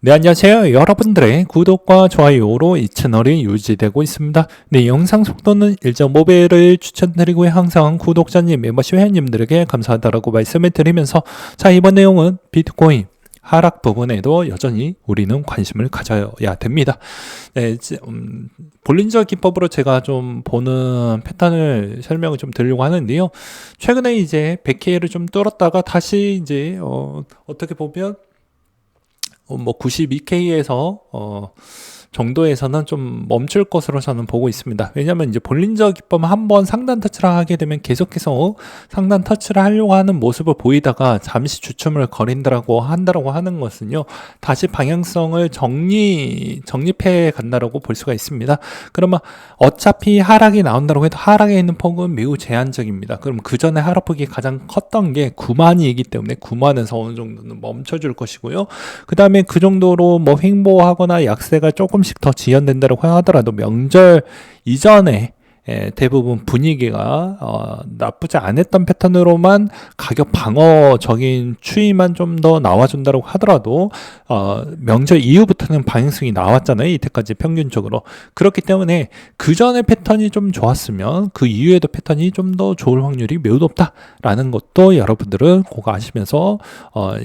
네, 안녕하세요. 여러분들의 구독과 좋아요로 이 채널이 유지되고 있습니다. 네, 영상 속도는 1.5배를 추천드리고요. 항상 구독자님, 멤버십 회원님들에게 감사하다라고 말씀을 드리면서, 자, 이번 내용은 비트코인 하락 부분에도 여전히 우리는 관심을 가져야 됩니다. 네, 볼린저 기법으로 제가 좀 보는 패턴을 설명을 좀 드리려고 하는데요. 최근에 이제 100K를 좀 뚫었다가 다시 이제 어떻게 보면 92K에서 정도에서는 좀 멈출 것으로 저는 보고 있습니다. 왜냐하면 이제 볼린저 기법 한번 상단 터치를 하게 되면 계속해서 상단 터치를 하려고 하는 모습을 보이다가 잠시 주춤을 거린다라고 하는 것은요, 다시 방향성을 정립해 간다라고 볼 수가 있습니다. 그러면 어차피 하락이 나온다고 해도 하락에 있는 폭은 매우 제한적입니다. 그럼 그 전에 하락폭이 가장 컸던 게 9만이기 때문에 9만에서 어느 정도는 멈춰줄 것이고요. 그 다음에 그 정도로 뭐 횡보하거나 약세가 조금씩 더 지연된다고 하더라도 명절 이전에 대부분 분위기가 나쁘지 않았던 패턴으로만 가격 방어적인 추이만 좀 더 나와준다고 하더라도 명절 이후부터는 방향성이 나왔잖아요. 이때까지 평균적으로. 그렇기 때문에 그 전에 패턴이 좀 좋았으면 그 이후에도 패턴이 좀 더 좋을 확률이 매우 높다라는 것도 여러분들은 그거 아시면서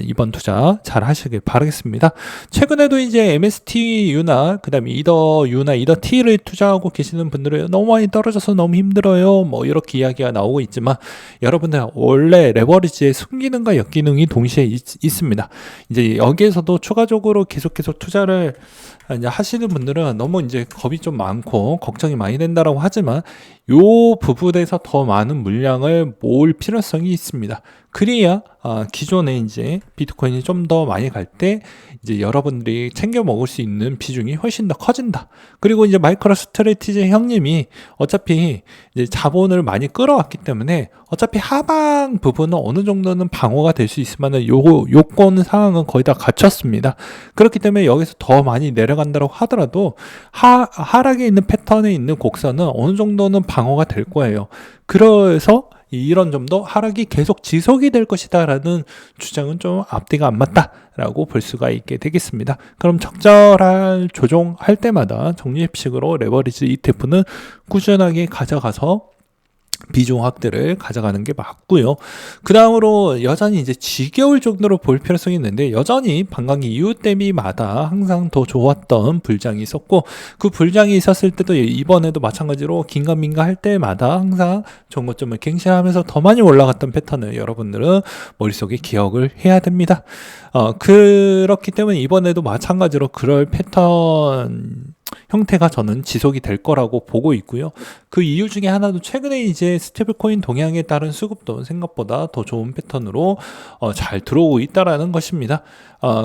이번 투자 잘 하시길 바라겠습니다. 최근에도 이제 MSTU나 그 다음에 이더U나 이더T를 투자하고 계시는 분들은 너무 많이 떨어져서 너무 힘들어요, 뭐 이렇게 이야기가 나오고 있지만, 여러분들 원래 레버리지의 순기능과 역기능이 동시에 있습니다. 이제 여기에서도 추가적으로 계속해서 투자를 이제 하시는 분들은 너무 이제 겁이 좀 많고 걱정이 많이 된다라고 하지만, 요 부분에서 더 많은 물량을 모을 필요성이 있습니다. 그래야 기존에 이제 비트코인이 좀 더 많이 갈 때 이제 여러분들이 챙겨 먹을 수 있는 비중이 훨씬 더 커진다. 그리고 이제 마이크로 스트레티지 형님이 어차피 이제 자본을 많이 끌어왔기 때문에 어차피 하방 부분은 어느 정도는 방어가 될 수 있으면은 요건 상황은 거의 다 갖췄습니다. 그렇기 때문에 여기서 더 많이 내려간다고 하더라도 하락에 있는 패턴에 있는 곡선은 어느 정도는 방어가 될 거예요. 그래서 이런 점도 하락이 계속 지속이 될 것이다 라는 주장은 좀 앞뒤가 안 맞다라고 볼 수가 있게 되겠습니다. 그럼 적절한 조정할 때마다 적립식으로 레버리지 ETF는 꾸준하게 가져가서 비중 확대를 가져가는 게 맞고요. 그 다음으로 여전히 이제 지겨울 정도로 볼 필요성이 있는데, 여전히 반감기 이후 대비마다 항상 더 좋았던 불장이 있었고, 그 불장이 있었을 때도 이번에도 마찬가지로 긴가민가 할 때마다 항상 정고점을 갱신하면서 더 많이 올라갔던 패턴을 여러분들은 머릿속에 기억을 해야 됩니다. 그렇기 때문에 이번에도 마찬가지로 그럴 패턴 형태가 저는 지속이 될 거라고 보고 있고요. 그 이유 중에 하나도 최근에 이제 스테이블코인 동향에 따른 수급도 생각보다 더 좋은 패턴으로 잘 들어오고 있다라는 것입니다.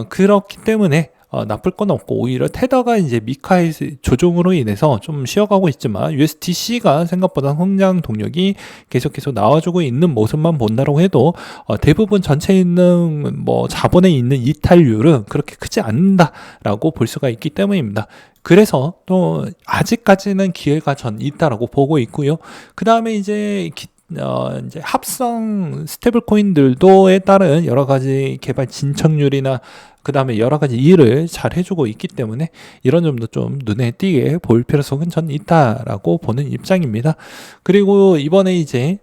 그렇기 때문에 나쁠 건 없고, 오히려 테더가 이제 미카의 조정으로 인해서 좀 쉬어가고 있지만 USDC가 생각보다 성장 동력이 계속해서 나와주고 있는 모습만 본다고 해도 대부분 전체에 있는 뭐 자본에 있는 이탈률은 그렇게 크지 않는다라고 볼 수가 있기 때문입니다. 그래서 또 아직까지는 기회가 전 있다라고 보고 있고요. 그 다음에 이제 이제 합성 스테이블 코인들도에 따른 여러 가지 개발 진척률이나 그 다음에 여러 가지 일을 잘 해주고 있기 때문에 이런 점도 좀 눈에 띄게 볼 필요성은 전 있다라고 보는 입장입니다. 그리고 이번에 이제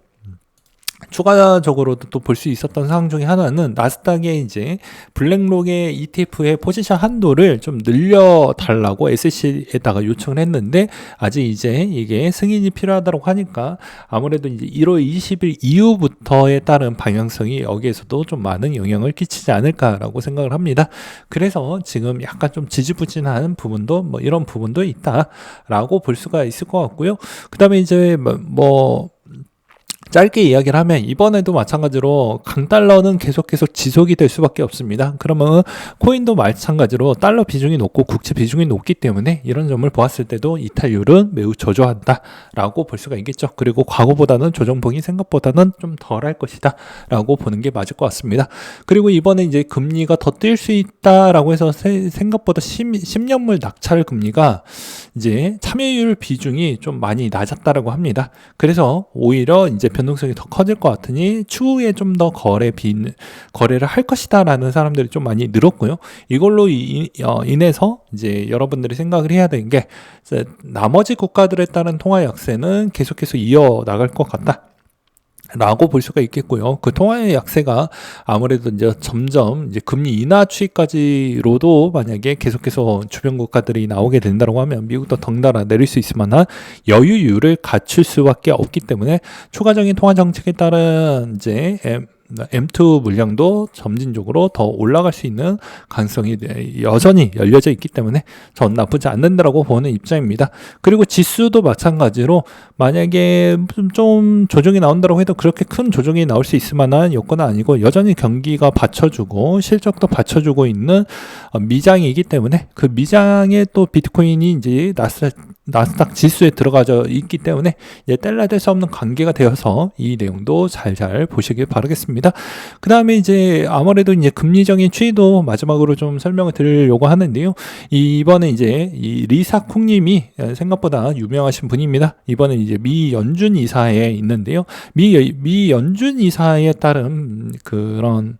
추가적으로도 또 볼 수 있었던 상황 중에 하나는 나스닥의 이제 블랙록의 ETF의 포지션 한도를 좀 늘려달라고 SEC에다가 요청을 했는데, 아직 이제 이게 승인이 필요하다고 하니까 아무래도 이제 1월 20일 이후부터에 따른 방향성이 여기에서도 좀 많은 영향을 끼치지 않을까라고 생각을 합니다. 그래서 지금 약간 좀 지지부진한 부분도 뭐 이런 부분도 있다라고 볼 수가 있을 것 같고요. 그 다음에 이제 짧게 이야기를 하면 이번에도 마찬가지로 강달러는 계속해서 지속이 될 수밖에 없습니다. 그러면 코인도 마찬가지로 달러 비중이 높고 국채 비중이 높기 때문에 이런 점을 보았을 때도 이탈률은 매우 저조하다라고 볼 수가 있겠죠. 그리고 과거보다는 조정폭이 생각보다는 좀 덜할 것이다 라고 보는 게 맞을 것 같습니다. 그리고 이번에 이제 금리가 더 뛸 수 있다라고 해서 생각보다 10년물 낙찰 금리가 이제 참여율 비중이 좀 많이 낮았다라고 합니다. 그래서 오히려 이제 변동성이 더 커질 것 같으니 추후에 좀 더 거래를 할 것이다라는 사람들이 좀 많이 늘었고요. 이걸로 인해서 이제 여러분들이 생각을 해야 되는 게 나머지 국가들에 따른 통화 약세는 계속해서 이어 나갈 것 같다. 라고 볼 수가 있겠고요. 그 통화의 약세가 아무래도 이제 점점 이제 금리 인하 추이까지로도 만약에 계속해서 주변 국가들이 나오게 된다고 하면 미국도 덩달아 내릴 수 있을 만한 여유율을 갖출 수밖에 없기 때문에 추가적인 통화 정책에 따른 이제 M2 물량도 점진적으로 더 올라갈 수 있는 가능성이 여전히 열려져 있기 때문에 전 나쁘지 않는다라고 보는 입장입니다. 그리고 지수도 마찬가지로 만약에 좀 조정이 나온다고 해도 그렇게 큰 조정이 나올 수 있을 만한 여건은 아니고 여전히 경기가 받쳐주고 실적도 받쳐주고 있는 미장이기 때문에 그 미장에 또 비트코인이 이제 나스닥 지수에 들어가져 있기 때문에 이제 뗄래야 수 없는 관계가 되어서 이 내용도 잘 보시길 바라겠습니다. 그 다음에 이제 아무래도 이제 금리적인 추이도 마지막으로 좀 설명을 드리려고 하는데요. 이번에 이제 이 리사쿵님이 생각보다 유명하신 분입니다. 이번에 이제 미 연준 이사에 있는데요. 미 연준 이사에 따른 그런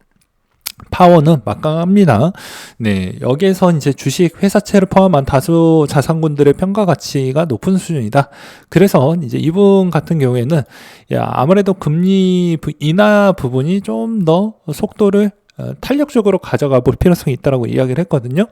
파워는 막강합니다. 네, 여기에서 이제 주식 회사채를 포함한 다수 자산군들의 평가 가치가 높은 수준이다. 그래서 이제 이분 같은 경우에는 아무래도 금리 인하 부분이 좀 더 속도를 탄력적으로 가져가 볼 필요성이 있다라고 이야기를 했거든요.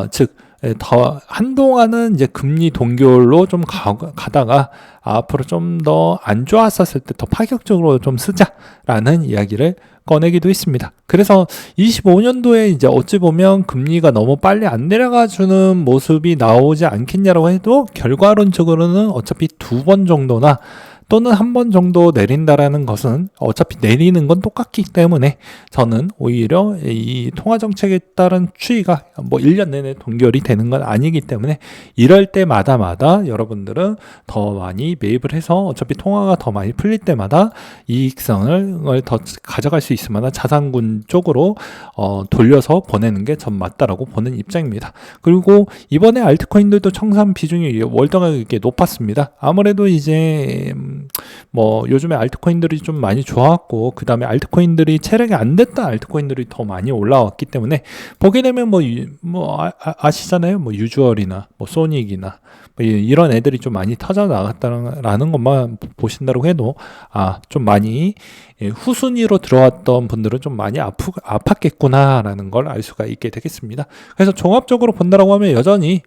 즉 더 한동안은 이제 금리 동결로 좀 가다가 앞으로 좀 더 안 좋았었을 때 더 파격적으로 좀 쓰자라는 이야기를 꺼내기도 했습니다. 그래서 25년도에 이제 어찌 보면 금리가 너무 빨리 안 내려가 주는 모습이 나오지 않겠냐라고 해도 결과론적으로는 어차피 2번 정도나 또는 한 번 정도 내린다라는 것은 어차피 내리는 건 똑같기 때문에 저는 오히려 이 통화정책에 따른 추이가 뭐 1년 내내 동결이 되는 건 아니기 때문에 이럴 때마다 여러분들은 더 많이 매입을 해서 어차피 통화가 더 많이 풀릴 때마다 이익성을 더 가져갈 수 있을 만한 자산군 쪽으로 돌려서 보내는 게 전 맞다라고 보는 입장입니다. 그리고 이번에 알트코인들도 청산 비중이 월등하게 높았습니다. 아무래도 이제 뭐 요즘에 알트코인들이 좀 많이 좋았고 그 다음에 알트코인들이 체력이 안 됐던 알트코인들이 더 많이 올라왔기 때문에 보게 되면 아시잖아요. 뭐 유주얼이나 뭐 소닉이나 뭐 이런 애들이 좀 많이 터져 나갔다라는 것만 보신다고 해도 좀 많이 후순위로 들어왔던 분들은 좀 많이 아팠겠구나라는 걸 알 수가 있게 되겠습니다. 그래서 종합적으로 본다라고 하면 여전히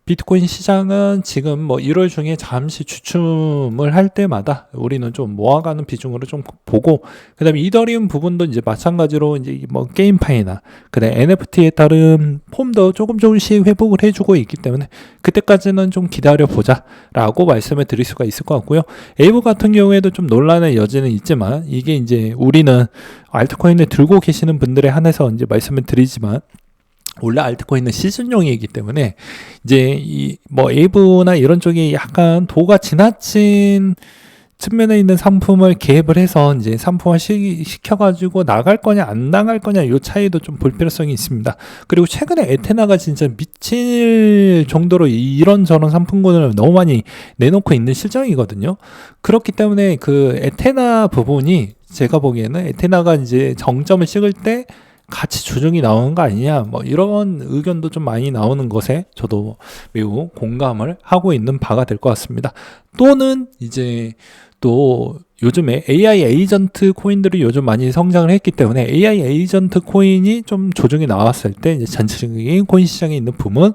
비트코인 시장은 지금 뭐 1월 중에 잠시 주춤을 할 때마다 우리는 좀 모아가는 비중으로 좀 보고, 그 다음에 이더리움 부분도 이제 마찬가지로 이제 뭐 게임파이나 그다음에 NFT에 따른 폼도 조금씩 회복을 해주고 있기 때문에 그때까지는 좀 기다려 보자라고 말씀을 드릴 수가 있을 것 같고요. 에이브 같은 경우에도 좀 논란의 여지는 있지만 이게 이제 우리는 알트코인을 들고 계시는 분들에 한해서 이제 말씀을 드리지만 원래 알트코인은 시즌용이기 때문에 이제 뭐 에이브나 이런 쪽이 약간 도가 지나친 측면에 있는 상품을 개입을 해서 이제 상품화 시켜가지고 나갈 거냐 안 나갈 거냐 이 차이도 좀 볼 필요성이 있습니다. 그리고 최근에 에테나가 진짜 미칠 정도로 이런저런 상품군을 너무 많이 내놓고 있는 실정이거든요. 그렇기 때문에 그 에테나 부분이 제가 보기에는 에테나가 이제 정점을 찍을 때 같이 조정이 나오는 거 아니냐 뭐 이런 의견도 좀 많이 나오는 것에 저도 매우 공감을 하고 있는 바가 될 것 같습니다. 또는 이제 또 요즘에 AI 에이전트 코인들이 요즘 많이 성장을 했기 때문에 AI 에이전트 코인이 좀 조정이 나왔을 때 이제 전체적인 코인 시장에 있는 붐은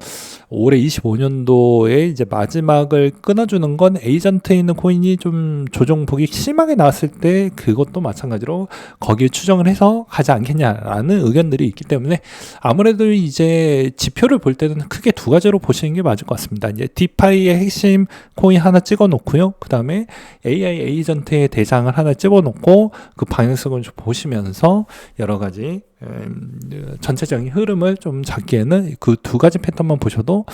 올해 25년도에 이제 마지막을 끊어주는 건 에이전트에 있는 코인이 좀 조정폭이 심하게 나왔을 때 그것도 마찬가지로 거기에 추정을 해서 가지 않겠냐라는 의견들이 있기 때문에 아무래도 이제 지표를 볼 때는 크게 두 가지로 보시는 게 맞을 것 같습니다. 이제 디파이의 핵심 코인 하나 찍어 놓고요. 그 다음에 AI 에이전트의 대장을 하나 집어놓고 그 방향성을 좀 보시면서 여러 가지 전체적인 흐름을 좀 잡기에는 그 두 가지 패턴만 보셔도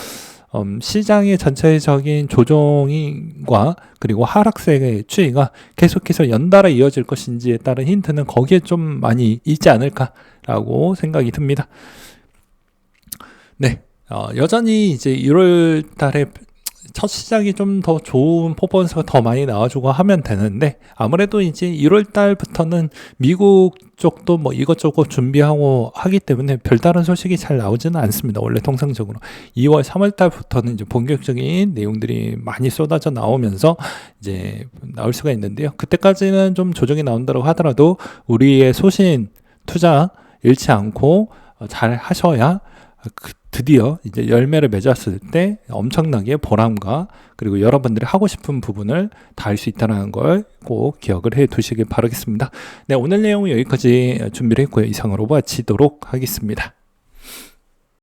시장의 전체적인 조정과 그리고 하락세의 추이가 계속해서 연달아 이어질 것인지에 따른 힌트는 거기에 좀 많이 있지 않을까라고 생각이 듭니다. 네. 여전히 이제 1월 달에 첫 시작이 좀 더 좋은 퍼포먼스가 더 많이 나와주고 하면 되는데, 아무래도 이제 1월 달부터는 미국 쪽도 뭐 이것저것 준비하고 하기 때문에 별다른 소식이 잘 나오지는 않습니다. 원래 통상적으로 2월, 3월 달부터는 이제 본격적인 내용들이 많이 쏟아져 나오면서 이제 나올 수가 있는데요. 그때까지는 좀 조정이 나온다고 하더라도 우리의 소신 투자 잃지 않고 잘 하셔야 드디어 이제 열매를 맺었을 때 엄청나게 보람과, 그리고 여러분들이 하고 싶은 부분을 다 할 수 있다는 걸 꼭 기억을 해 두시길 바라겠습니다. 네, 오늘 내용은 여기까지 준비를 했고요. 이상으로 마치도록 하겠습니다.